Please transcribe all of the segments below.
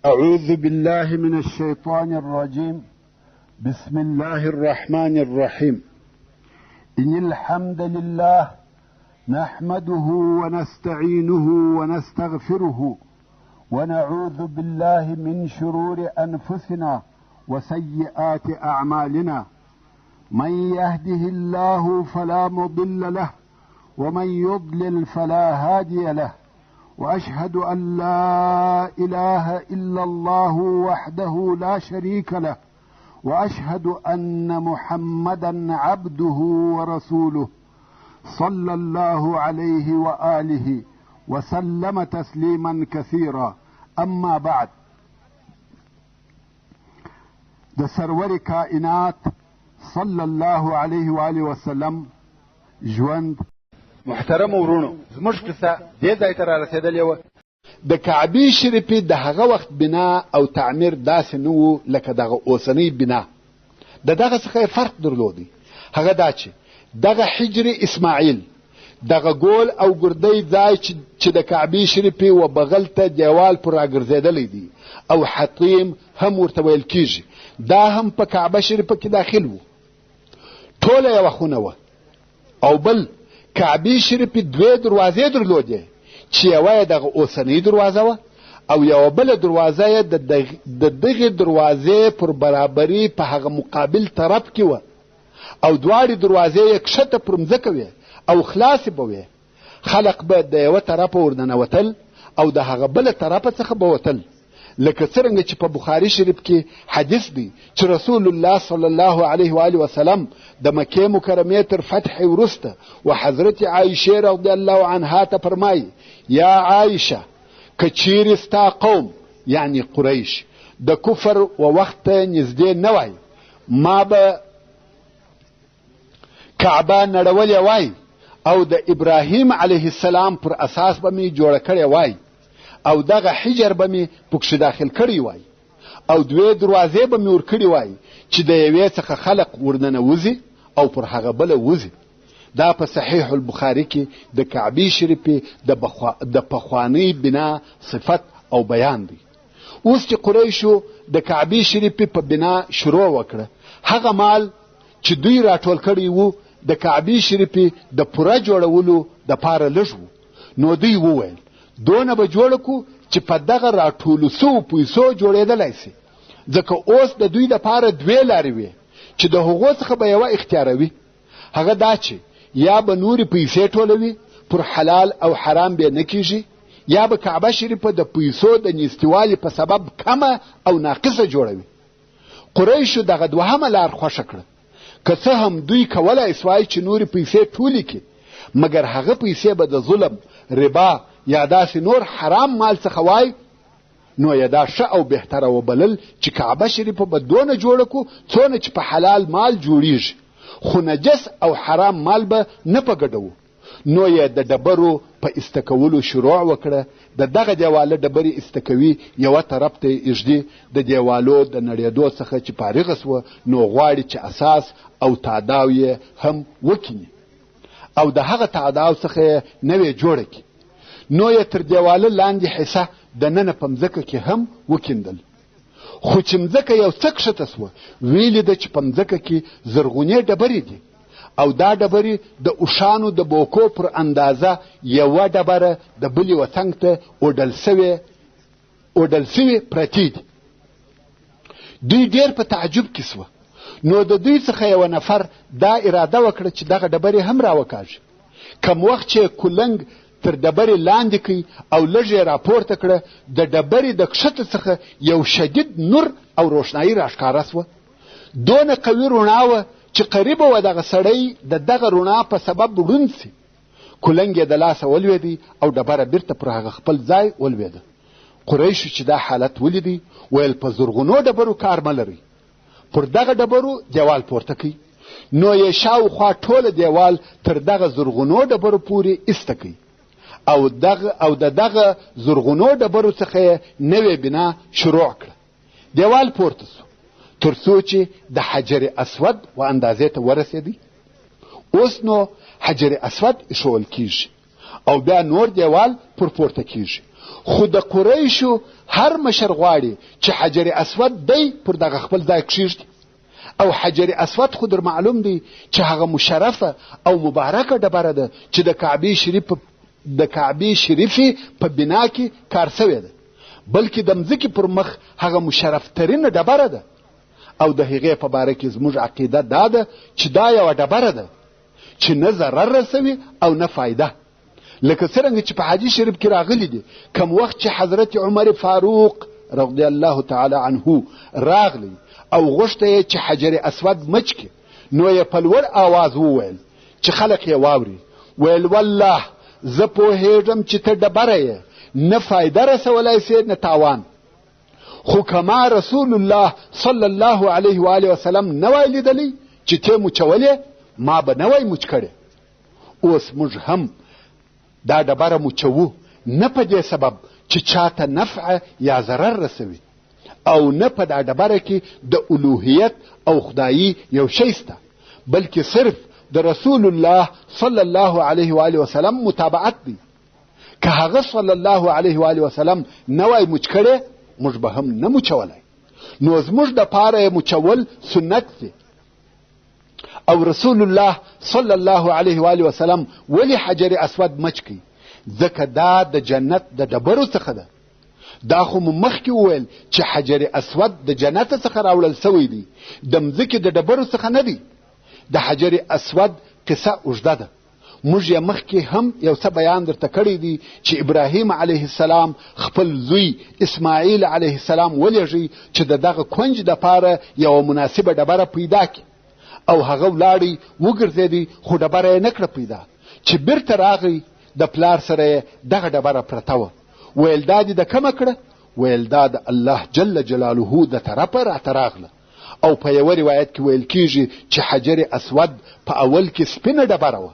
أعوذ بالله من الشيطان الرجيم. بسم الله الرحمن الرحيم. إن الحمد لله نحمده ونستعينه ونستغفره ونعوذ بالله من شرور أنفسنا وسيئات أعمالنا. من يهده الله فلا مضل له ومن يضلل فلا هادي له، وأشهد أن لا إله إلا الله وحده لا شريك له، وأشهد أن محمدا عبده ورسوله صلى الله عليه وآله وسلم تسليما كثيرا. أما بعد، د سرور کائنات صلى الله عليه وآله وسلم ژوند. محترم ورونو، زموږ قصه دې ځای ته رارسېدلې وه. د کعبې شریفې د هغه وخت بنا او تعمیر داسې نه و لکه دغه اوسنۍ بنا. د دغه څخه فرق درلودی. هغه دا چې دغه حجر اسماعیل، دغه ګول او ګردی ځای چې د کعبې شریفې و بغل ته دیوال پر راګرځېدلی دی او حطیم هم ورته ویل کیږي، دا هم په کعبه شریفه کې داخل و. ټوله یوه خونه وه. او بل کعبې شریفې دوې دروازې درلودې چې یوه یې دغه اوسنۍ دروازه وه او یوه بله دروازه یې د دغې دروازې پر برابري په هغه مقابل طرف کې وه او دواړې دروازې یې کښته پر مځکه وې او خلاصې به وې. خلق به د یوه طرفه ورننوتل او د هغه بله طرفه څخه به وتل، لکه څرنګه چې په بخاري شریف کې حدیث دی چې رسول الله صلی الله علیه و آله وسلم د مکې مکرمې تر فتح وروسته و حضرت عایشې رضی الله عنها ته فرمایي: یا عایشه، که چیرې ستا قوم یعنی قریش د کفر و وخت ته نږدې نه وای، ما به کعبه نړولې وای او د ابراهیم علیه السلام پر اساس به مې جوړه کړې وای او دغه حجر به مې پکښې داخل کړی وای او دوې دروازې به مې ورکړي وای چې د یوې څخه خلق ورننوځي او پر هغه بله وځي. دا په صحیح البخاري کې د کعبې شریفې د پخوانۍ بنا صفت او بیان دی. اوس چې قریشو د کعبې شریفې په بنا شروع وکړه، هغه مال چې دوی راټول کړی وو د کعبې شریفې د پوره جوړولو دپاره لږ وو. نو دوی وویل دونه به جوړه کو چې په دغه راټولو سوو پیسو جوړېدلی سي، ځکه اوس د دوی دپاره دوې لارې وې چې د هغو څخه به یوه اختیاروي. هغه دا چې یا به نورې پیسې ټولوي، پر حلال او حرام به نه کیږي، یا به کعبه شریفه د پیسو د نیستوالي په سبب کمه او ناقصه جوړوي. قریشو دغه دوهمه لار خوښه کړه. که څه هم دوی کولی سوای چې نورې پیسې ټولې کړي، مګر هغه پیسې به د ظلم، ربا یا داسې نور حرام مال څخه وای، نو یې دا ښه او بهتره وبلل چې کعبه شریفه به دونه جوړه کو څونه چې په حلال مال جوړیږي، خو نجس او حرام مال به نه په ګډوو. نو یې د ډبرو په استکولو شروع وکړه. د دغه دیواله ډبرې استکوي یوه طرف ته یې ایږدي، د دیوالو د نړېدو څخه چې فارغه سوه نو غواړي چې اساس او تعداو یې هم وکیني او د هغه تعداو څخه یې نوې جوړه کړي. نو یې تر دیواله لاندې حصه د ننه په مځکه کې هم وکیندل. خو چې مځکه یو څه کښته سوه، ویې لیده چې په مځکه کې زرغونې ډبرې دي او دا ډبرې د اوښانو د بوکو پر اندازه یوه ډبره د بلې یوه څنګ ته اوډل سوې پرتې دي. دوی ډېر په تعجب کې سوه. نو د دوی څخه یوه نفر دا اراده وکړه چې دغه ډبرې هم راوکاږي. کم وخت چې کلنګ تر ډبرې لاندې کړي او لږ یې راپورته کړه، د ډبرې د کښته څخه یو شدید نور او روښنایي راښکاره سوه. دونه قوي رڼا وه چې قریبه وه دغه سړی د دغه رڼا په سبب ړوند سي. کلنګ یې د لاسه ولوېدی او ډبره بیرته پر هغه خپل ځای ولوېده. قریشو چې دا حالت ولیدی ویل په زرغونو ډبرو کار مه لرئ، پر دغه ډبرو دیوال پورته کړئ. نو یې شاوخوا ټوله دیوال تر دغه زرغونو ډبرو پورې ایسته کړئ او د دغه زرغونو ډبرو څخه یې نوې بنا شروع کړه. دیوال پورته سو تر څو چې د حجر اسود و اندازې ته ورسېدی. اوس نو حجر اسود ایښول کیږي او بیا نور دیوال پر پورته کیږي. خو د قریشو هر مشر غواړي چې حجر اسود دی پر دغه خپل ځای کښېږدي او حجر اسود خو در معلوم دی چې هغه مشرفه او مبارکه ډبره ده چې د کعبې شریفې په بنا کې کار سوې ده، بلکې د مځکې پر مخ هغه مشرف ترینه ډبره ده. او د هغې په باره کې زموږ عقیده دا ده چې دا یوه ډبره ده چې نه ضرر رسوي او نه فایده. لکه څرنګه چې په حدیث شریف کې راغلی دي کم وخت چې حضرت عمر فاروق رضی الله تعالی عنه راغلی او غوښته یې چې حجر اسود مچ کړي، نو یې په لوړ آواز وویل چې خلک یې واوري، ویل والله زه پوهېږم چې ته ډبره یې، نه فایده رسولی سې نه تاوان، خو کما رسول الله صلی الله علیه و آله وسلم نه وای لیدلی چې ته مچولې ما به نه وای مچ کړې. اوس موږ هم دا ډبره مچوو، نه په دې سبب چې چاته نفع یا ضرر رسوي او نه په دا ډبره کې د الوهیت او خدایي یو شی سته، بلکې صرف د رسول الله صلی الله علیه و آله وسلم متابعت دی. که هغه صلی الله علیه و آله وسلم نه وای مچ کړې موږ به هم نه مچولی، نو زموږ دپاره مچول سنت دی. او رسول الله صلی الله علیه و آله وسلم ولی حجر اسود مچ کی؟ ځکه دا د جنت د ډبرو څخه ده. دا خو مو مخکې وویل چې حجر اسود د جنت څخه راوړل سوی دی، د مځکې د ډبرو څخه نه دی. د حجر اسود قصه اوږده ده، موږ یې مخکې هم یو څه بیان درته کړی دی چې ابراهیم علیه السلام خپل زوی اسماعیل علیه السلام ولېږي چې د دغه کونج دپاره یوه مناسبه ډبره پیدا کړي، او هغه ولاړی وګرځېدی خو ډبره یې نه کړه پیدا. چې بیرته راغی د پلار سره یې دغه ډبره پرته وه، ویل دا دې د کومه کړه؟ ویل دا د الله جل جلاله د طرفه راته راغله. او په یوه روایت کې ویل کیږي چې حجر اسود په اول کې سپینه ډبره وه،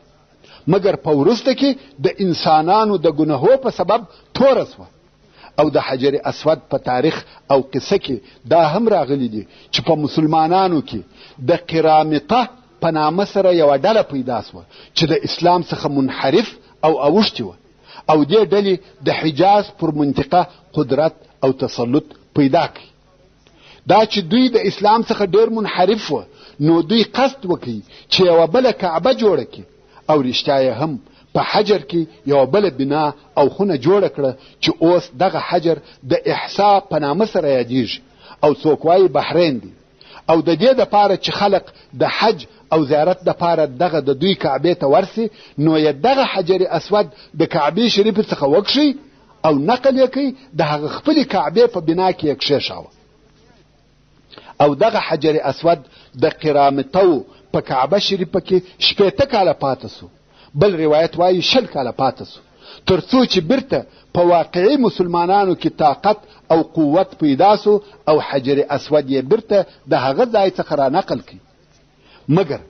مګر په وروسته کې د انسانانو د ګناهو په سبب توره سوه. او د حجر اسود په تاریخ او قصه کې دا هم راغلی دي چې په مسلمانانو کې د قرامطه په نامه سره یوه ډله پیدا سوه چې د اسلام څخه منحرف او اوښتې وه، او دې ډلې د حجاز پر منطقه قدرت او تسلط پیدا کړي. دا چې دوی د اسلام څخه ډېر منحرف وه، نو دوی قصد وکړي چې یوه بله کعبه جوړه کړي، او رښتیا یې هم په حجر کې یوه بله بنا او خونه جوړه کړه چې اوس دغه حجر د احسا په نامه سره یادیږي، او څوک وایي بحرین دی. او د دې دپاره چې خلق د حج او زیارت دپاره دغه د دوی کعبې ته ورسي، نو یې دغه حجر اسود د کعبې شریفې څخه وکښي او نقل یې کوي د هغه خپلې کعبې په بنا کې یې کښېښاوه. او دغه حجر اسود د قرامطو په کعبه شریفه کې 80 کاله پاته سو، بل روایت وایي 20 کاله پاته سو، تر څو چې بیرته په واقعي مسلمانانو کې طاقت او قوت پیدا سو او حجر اسود یې بیرته د هغه ځای څخه را نقل کړي. مګر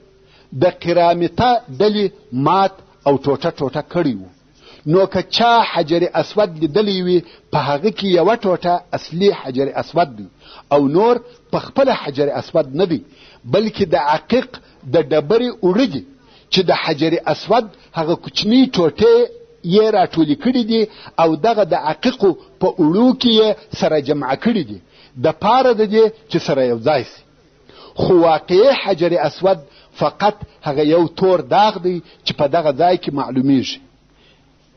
د قرامطه ډلې مات او ټوټه ټوټه کړي وو، نو که چا حجر اسود لیدلی وي په هغه کې یوه ټوټه اصلي حجر اسود دی، او نور په خپله حجر اسود نه دی، بلکې د عقیق د ډبرې اوړه دي چې د حجر اسود هغه کوچني ټوټې یې راټولې کړي دي او دغه د عقیقو په اوړو کې یې سره جمع کړي دي د پاره د دې چې سره یو ځای سي. خو واقعي حجر اسود فقط هغه یو تور داغ دی چې په دغه ځای کې معلومیږي.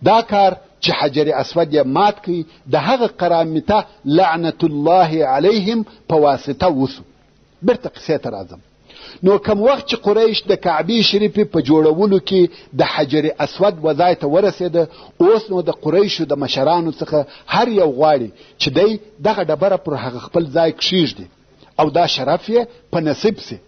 دا کار چې حجر اسود یې مات کړي د هغه قرامطه لعنت الله علیهم په واسطه وسو. بیرته قصې ته راځم. نو کم وخت چې قریش د کعبې شریفې په جوړولو کې د حجر اسود وځای ته ورسېده، اوس نو د قریشو د مشرانو څخه هر یو غواړي چې دی دغه ډبره پر هغه خپل ځای کښېږدي او دا شرف یې په نصیب سي.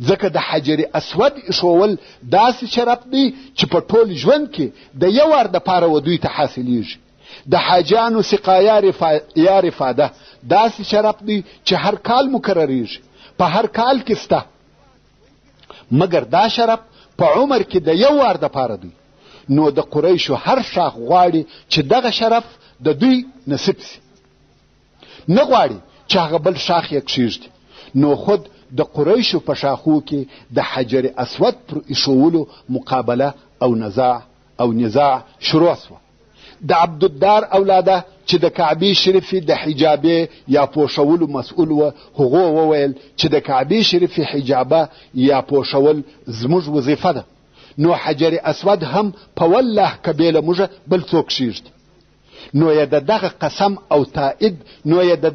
ځکه د حجر اسود ایښول داسې شرف دی چې په ټول ژوند کې د یو وار دپاره و دوی ته حاصلیږي. د حاجیانو سقایا یا رفاده داسې شرف دی چې هر کال مکرریږي، په هر کال کې سته، مګر دا شرف په عمر کې د یو وار دپاره دی. نو د قریشو هر شاخ غواړي چې دغه شرف د دوی نصیب سي، نه غواړي چې هغه بل شاخ یې کښېږدي. نو خود د قریشو په شاخو کې د حجر اسود پر ایښولو مقابله او نزاع شروع سوه. د عبدالدار اولاده چې د کعبې شریفې د حجابې یا پوښولو مسؤل و هغو وویل چې د کعبې شریفې حجابه یا پوښول زموږ وظیفه ده، نو حجر اسود هم په والله که بې له موږه بل څوک کښېږدي. نو یې د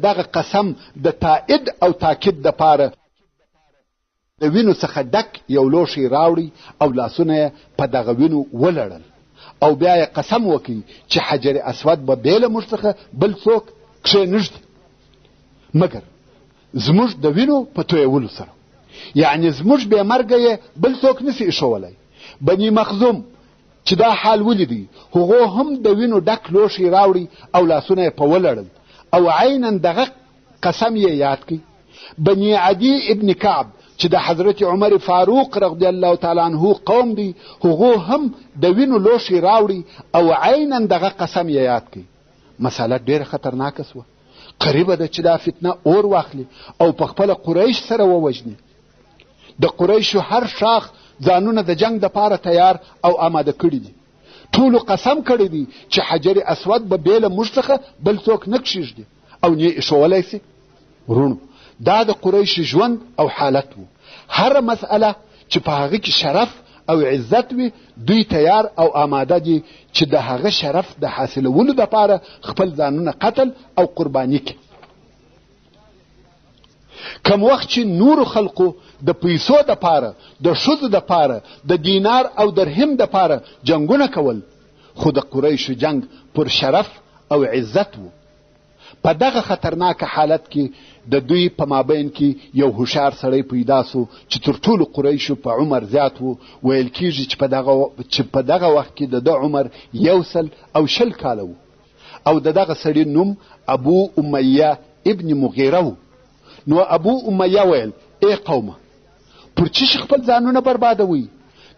دغه قسم د تایید او تاکید دپاره د وینو څخه ډک یو لوښی راوړي او لاسونه یې په دغه وینو ولړل او بیا یې قسم وکړي چې حجر اسود به بې له موږ څخه بل څوک کښېنږدي مګر زموږ د وینو په تویولو سره، یعنې زموږ بې مرګه یې بل څوک نسي ایښولی. بني مخزوم چې دا حال ولیدی هغو هم د وینو ډک لوښی راوړي او لاسونه یې په ولړل او عینا دغه قسم یې یاد کړي. بني عدي ابن کعب چې د حضرت عمر فاروق رضی الله تعالی عنه قوم دی هغو هم د وینو لوښی راوړي او عینا دغه قسم یې یاد کړي. مسأله ډېره خطرناکه سوه، قریبه ده چې دا فتنه اور واخلي او په خپله قریش سره ووژني. د قریشو هر شاخ ځانونه د جنگ دپاره تیار او آماده کړي دي. ټولو قسم کړی دی چې حجر اسود به بې له موږ څخه بل څوک نه کښېږدي او نه یې ایښولی سي. ورونو دا د قریشو ژوند او حالت و. هره مسئله چې په هغه کې شرف او عزت وي دوی تیار او آماده دي چې د هغه شرف د حاصلولو دپاره خپل ځانونه قتل او قرباني کړي. کم وخت چې نورو خلقو د پیسو دپاره، د ښځو دپاره، د دینار او درهم دپاره جنګونه کول، خو د قریشو جنگ پر شرف او عزت و. په دغه خطرناک حالت کې د دوی په مابین کې یو هوښیار سړی پیدا سو چې تر ټولو قریشو په عمر زیات و. ویل کېږي چې په دغه وخت کې د ده عمر 100 کاله و او د دغه سړي نوم ابو امیه ابن مغیره و. نو ابو امیه ویل ای قومه پر چی خپل ځانونه بربادوي؟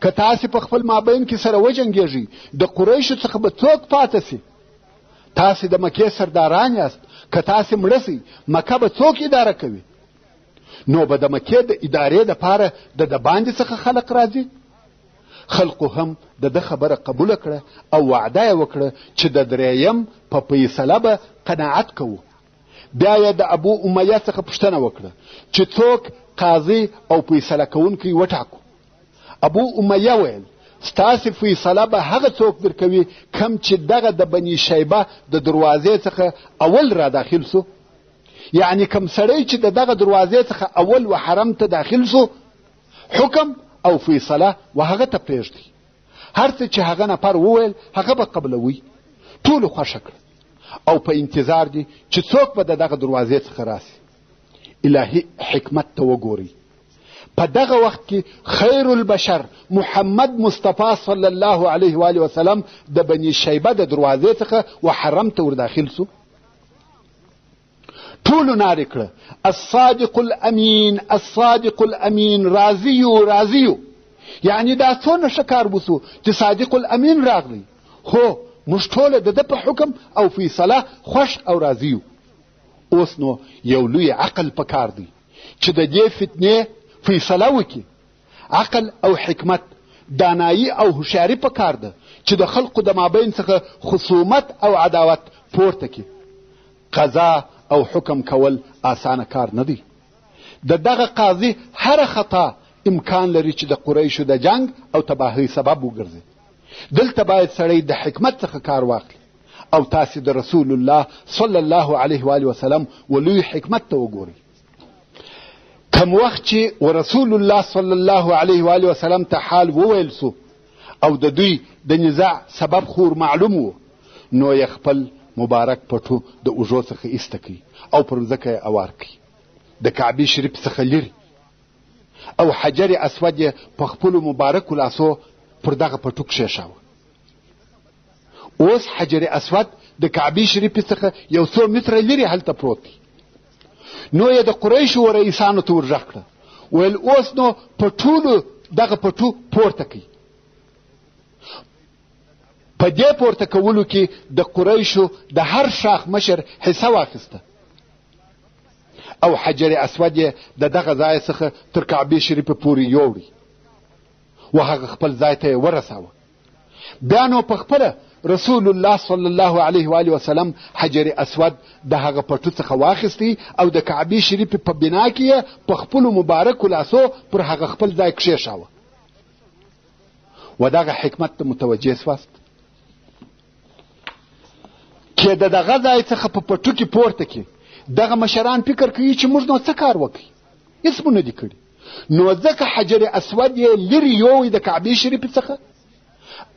که تاسې په خپل مابین کې سره وجنګېږئ د قریشو څخه به څوک پاته سي؟ تاسې د مکې سرداران یاست، که تاسې مړه سئ مکه به څوک اداره کوي؟ نو به د مکې د ادارې دپاره د باندې څخه خلق راځي. خلقو هم د ده خبره قبوله کړه او وعده یې وکړه چې د درېیم په فیصله به قناعت کوو. بیا یې د ابو امیه څخه پوښتنه وکړه چې څوک قاضي او فیصله کوونکی وټاکو. ابو امیه ویل ستاسې فیصله به هغه څوک درکوي کم چې دغه د بني شیبه د دروازې څخه اول را داخل سو، یعنی کم سړی چې د دغه دروازې څخه اول و حرم ته داخل سو حکم او فیصله و هغه ته پرېږدي. هر څه چې هغه نفر وویل هغه به قبلوي. ټولو خوښه کړه او په انتظار دي چې څوک به د دغه دروازې څخه راسي. الهي حکمت ته وګورئ. په دغه وخت کې خیر البشر محمد مصطفی صلی الله علیه و آله وسلم د بني شیبه د دروازې څخه و حرم ته ور داخل سو. ټولو نارې کړه الصادق الامین الصادق الامین، راضیو راضیو، یعنی دا څونه ښه کار وسو چې صادق الامین راغلی. هو موږ ټوله د ده په حکم او فیصله خوښ او راضیو. اوس نو یو لوی عقل پکار دی چې د دې فتنې فیصله وکړي. عقل او حکمت، دانایی او هوښیاري پکار ده چې د خلقو د مابین څخه خصومت او عداوت پورته کړي. قضا او حکم کول آسانه کار نه دی. د دغه قاضي هر خطا امکان لري چې د قریشو د جنگ او تباهی سبب وګرځي. دلته باید سړی د حکمت څخه کار واخلي او تاسې د رسول الله صلی الله علیه و آله وسلم ولوی حکمت ته وګورئ. کم وخت چې ورسول الله صلی الله علیه و آله وسلم ته حال وویل سو او د دوی د نزاع سبب خور معلوم و، نو یې خپل مبارک پټو د اوږو څخه ایسته کړي او پر ځمکه یې اوار کړي، د کعبې شریف څخه لرې، او حجر اسود یې په خپلو مبارکو لاسو پر دغه پټو کښېښاوه. اوس حجر اسود د کعبې شریفې څخه یو څو متره لرې هلته پروت دی. نو یې د قریشو و رئیسانو ته ور غږ کړه، ویل اوس نو په ټولو دغه پټو پورته کړي. په دې پورته کولو کې د قریشو د هر شاخ مشر حصه واخیسته او حجر اسود یې د دغه ځای څخه تر کعبې شریفې پورې یوړی و هغه خپل ځای ته یې ورساوه. بیا نو په خپله رسول الله صلی الله علیه و آله وسلم حجر اسود د هغه پټو څخه واخیستی او د کعبې شریفې په بنا کې یې په خپلو مبارکو لاسو پر هغه خپل ځای کښېښاوه. و دغه حکمت ته متوجه سواست چې د دغه ځای څخه په پټو کې پورته کې دغه مشران فکر کوي چې موږ نو څه کار وکړي، هېڅ مو نه دي کړي. نو ځکه حجر اسود یې لرې یووی د کعبې شریفې څخه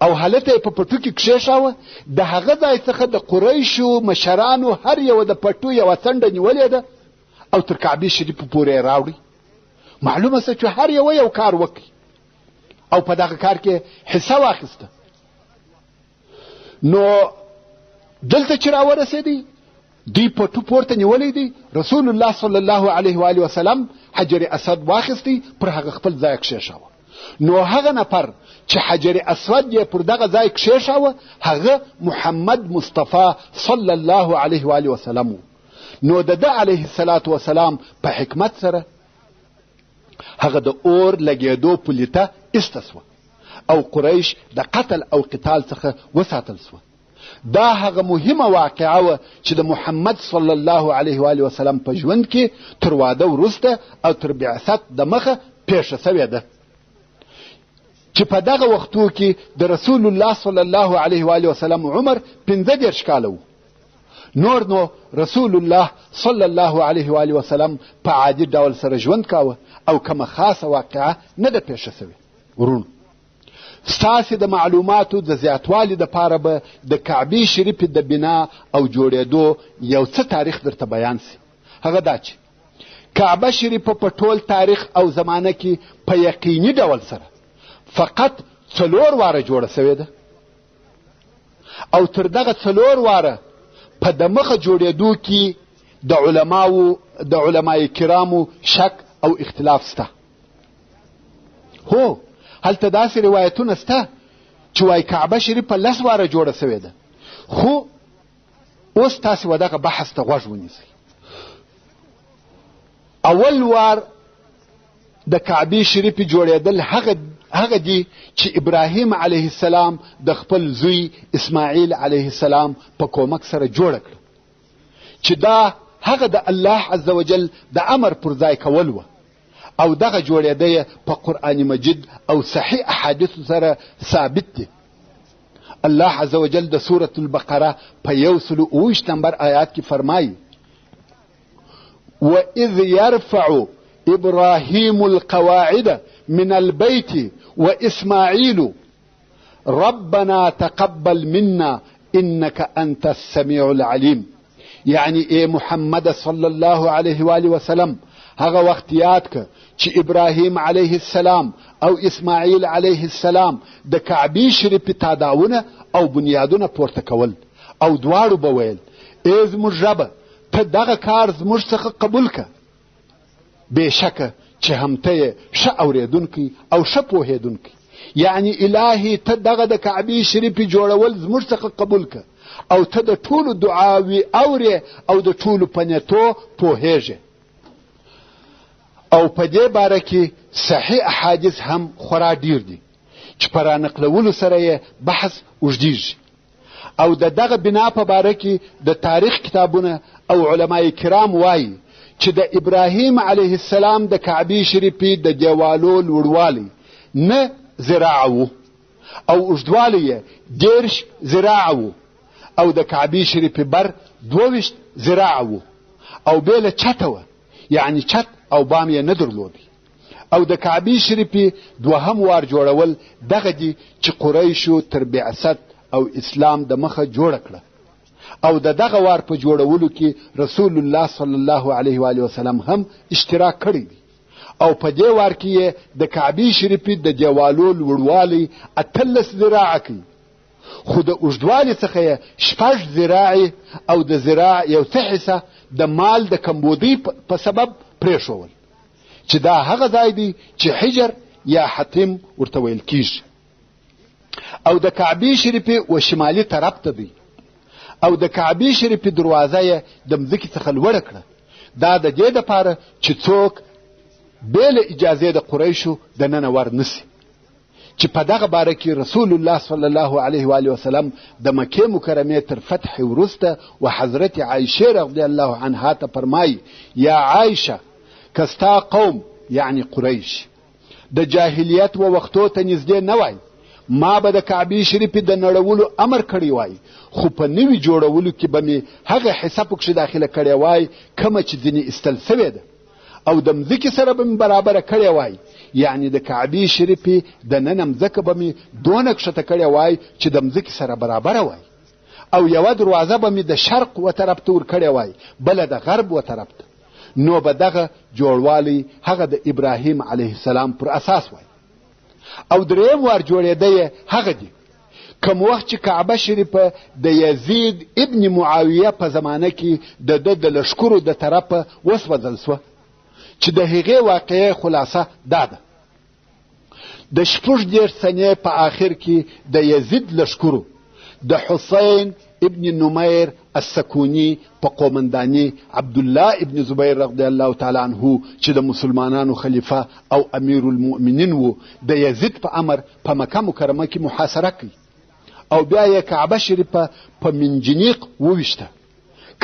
او هلته یې په پټو کې کښېښاوه. د هغه ځای څخه د قریشو مشرانو هر یوه د پټو یوه څنډه نیولې ده او تر کعبې شریفې پورې یې راوړي. معلومه سه چې هر یوه یو کار وکړي او په دغه کار کې حصه واخیسته. نو دلته چې راورسېدی دوی پټو پورته نیولی دی، رسول الله صلی الله علیه و آله وسلم حجر اسود واخیستی پر هغه خپل ځای کښېښاوه. نو هغه نفر چې حجر اسود یې پر دغه ځای کښېښاوه هغه محمد مصطفی صلی الله علیه و آله وسلم و. نو د ده علیه الصلاة وسلام په حکمت سره هغه د اور لګېدو پولیته ایسته سوه او قریش د قتل او قتال څخه وساتل سوه. دا هغه مهمه واقعه وه چې د محمد صلی الله علیه و آله وسلم په ژوند کې تر واده وروسته او تر بعثت د مخه پیښه سوې ده، چې په دغه وختو کې د رسول الله صلی الله علیه و آله وسلم عمر 15 کاله و. نور نو رسول الله صلی الله علیه و آله وسلم په عادي ډول سره ژوند کاوه او کومه خاصه واقعه نه ده پیښه سوې. ورونو ستاسې د معلوماتو د زیاتوالي دپاره به د کعبې شریفې د بنا او جوړېدو یو څه تاریخ درته بیان سي. هغه دا چې کعبه شریفه په ټول تاریخ او زمانه کې په یقیني ډول سره فقط 4 واره جوړه سوې ده او تر دغه 4 واره په د مخه جوړېدو کې د علماء کرامو شک او اختلاف سته. هو هلته داسې روایتونه سته چې وایي کعبه شریفه 10 واره جوړه سوې ده، خو اوس تاسې و دغه بحث ته غوږ ونیسئ. اول وار د کعبې شریفې جوړېدل هغه دي چې ابراهیم علیه السلام د خپل زوی اسماعیل علیه السلام په کومک سره جوړه کړه، چې دا هغه د الله عز وجل د امر پر ځای کول وه او دغه جوړېده په قرآن مجید او صحیح احادیثو سره ثابت دی. الله عز وجل د سورة البقره په 128 نمبر آیات کې فرمایي: وَإِذْ يَرْفَعُ إِبْرَاهِيمُ الْقَوَاعِدَ مِنَ الْبَيْتِ وَإِسْمَاعِيلُ رَبَّنَا تَقَبَّلْ مِنَّا إِنَّكَ أَنْتَ السَّمِيعُ الْعَلِيمُ. یعنی ای محمد صلی الله علیه و آله وسلم هغه وخت یاد که چې ابراهیم علیه السلام او اسماعیل علیه السلام د کعبې شریفې تاداونه او بنیادونه پورته کول او دواړو به ویل: ای زموږ ربه ته دغه کار زموږ څخه قبول که. بېشکه چې هم ته یې ښه اورېدونکی او ښه پوهېدونکی، یعنی الهي ته دغه د کعبې شریفې جوړول زموږ څخه قبول که او ته د ټولو دعاوې اورې او د ټولو په نیتو پوهېږې. او په دې باره کې صحیح احادیث هم خورا ډیر دي چې په رانقلولو سره یې بحث اوږدیږي. او د دغه بنا په باره کې د تاریخ کتابونه او علماء کرام وایي چې د ابراهیم علیه السلام د کعبې شریفې د دیوالو لوړوالی 9 ذراعه و او اوږدوالی یې 10 ذراعه و او د کعبې شریفې بر 22 ذراعه و او بیله چته وه، یعنی چت او بام یې نه درلودی. او د کعبې شریفې 2 وار جوړول دغه دي چې قریشو تر بعثت او اسلام د مخه جوړه کړه او د دغه وار په جوړولو کې رسول الله صلی الله علیه و آله وسلم هم اشتراک کړی دی. او په دې وار کې د کعبې شریفې د دیوالو لوړوالی 18 ذراعه کوي، خو د اوږدوالي څخه یې 6 ذراعې او د ذراع یو څه حصه د مال د کمبودۍ په سبب پرېښول، چې دا هغه ځای دی چې حجر یا حتم ورته ویل کیږي. او د کعبې شریفې و شمالي طرف ته دی او د کعبې شریفې دروازه یې د مځکې څخه لوړه کړه. دا د دې دپاره چې څوک بې له اجازې د قریشو دننه ور نسي، چې په دغه باره کې رسول الله صلی الله علیه و آله وسلم د مکې مکرمې تر فتح وروسته و حضرت عایشه رضی الله عنها ته فرمایي یا عایشه که ستا قوم یعنی قریش د جاهلیت و وختو ته نږدې نه وای ما به د کعبې شریفې د نړولو امر کړی وای خو په نوي جوړولو کې به مې هغه حصه پکښې داخله کړې وای کومه چې ځینې ایستل سوې ده او د مځکې سره به مې برابره کړې وای یعنی د کعبې شریفې د ننه مځکه به مې دونه کښته کړې وای چې د مځکې سره برابره وای او یوه دروازه به مې د شرق و طرف ته ور کړې وای بله د غرب و طرف ته نو به دغه جوړوالی هغه د ابراهیم علیه السلام پر اساس وای او دریم وار جوړېده هغه دی کوم وخت چې کعبه شریفه د یزید ابن معاویه په زمانه کې د ده د لښکرو د طرفه وسوځل سوه چې د هغې واقعې خلاصه دا ده د 14 سنې په آخر کې د یزید لښکرو د حسین ابن نمیر السکونی په قومنداني عبدالله ابن زبیر رضی الله تعالی عنه چې د مسلمانانو خلیفه او امیر المؤمنین و د یزید په امر په مکه مکرمه کې محاصره کوي او بیا یې کعبه شریفه په منجنیق وویشته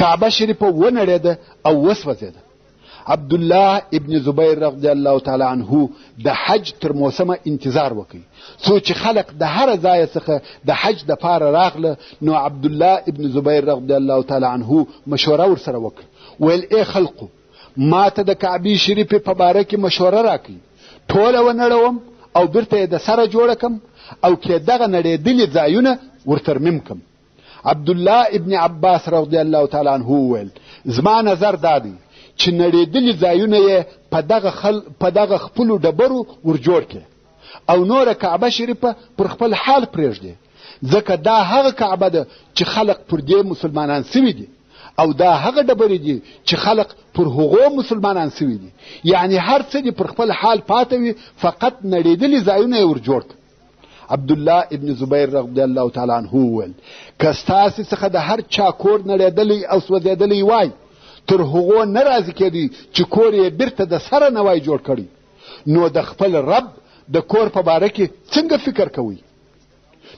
کعبه شریفه ونړېده او وسوځېده عبدالله ابن زبیر رضی الله تعالی عنه د حج تر موسمه انتظار وکړي څو چې خلق د هر ځای څخه د حج دپاره راغله نو عبدالله ابن زبیر رضی الله تعالی عنه مشوره ورسره وکړه ویل ای خلقو ما ته د کعبې شریفې په باره کې مشوره راکړي ټوله ونړوم او بیرته یې د سره جوړه کم او کې دغه نړېدلي ځایونه ورترمیم کم عبدالله ابن عباس رضی الله تعالی عنه وویل زما نظر دا دی چې نړېدلي ځایونه یې په دغه خپلو ډبرو ورجوړ کړي او نوره کعبه شریفه پر خپل حال پرېږدي ځکه دا هغه کعبه ده چې خلق پر دې مسلمانان سوي دي او دا هغه ډبرې دي چې خلق پر هغو مسلمانان سوي دي یعنی هر څه دي پر خپل حال پاته وي فقط نړېدلي ځایونه یې ورجوړ کړي عبدالله ابن زبیر رضی الله تعالی عنه وویل که ستاسې څخه د هر چا کور نړېدلی او سوځېدلی وای تر هغو نه راضي کېدی چې کور یې بیرته د سره نه وای جوړ کړی نو د خپل رب د کور په باره کې څنګه فکر کوئ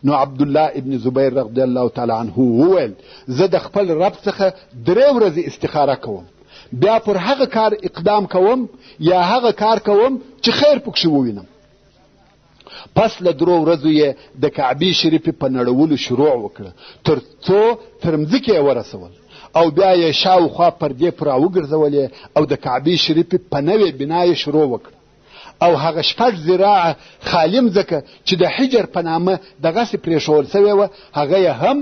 نو عبدالله ابن زبیر رضی الله تعالی عنه وویل زه د خپل رب څخه 3 ورځې استخاره کوم بیا پر هغه کار اقدام کوم یا هغه کار کوم چې خیر پکښې ووینم پس له 3 ورځو یې د کعبې شریفې په نړولو شروع وکړه تر څو تر مځکې یې ورسول او بیا یې شاوخوا پردې پر راوګرځولې او د کعبې شریفې په نوې بنا یې شروع وکړه او هغه 6 ذراعه خالي مځکه چې د حجر په نامه دغسې پرېښول سوې وه هغه یې هم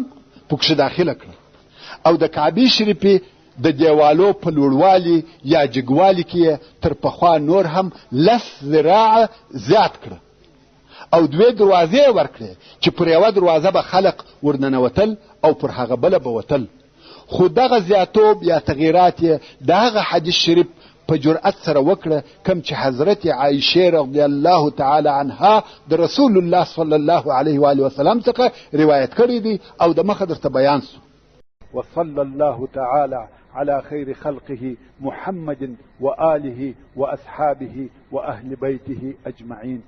پکښې داخله کړه او د کعبې شریفې د دیوالو په لوړوالي یا جګوالي کې یې تر پخوا نور هم 10 ذراعه زیات کړه او 2 دروازې ورکړې چې پر یوه دروازه به خلق ورننوتل او پر هغه بله به وتل خو دغه زیاتوب یا تغییرات یې د هغه حدیث شریف په جرأت سره وکړه کم چې حضرت عایشه رضی الله تعالی عنها د رسول الله صلی الله علیه و آله وسلم څخه روایت کړی دی او د مخه درته بیان سو وصلى الله تعالى على خير خلقه محمد وآله وأصحابه وأهل بيته أجمعين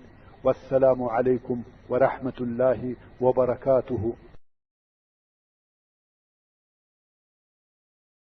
والسلام عليكم ورحمة الله وبركاته.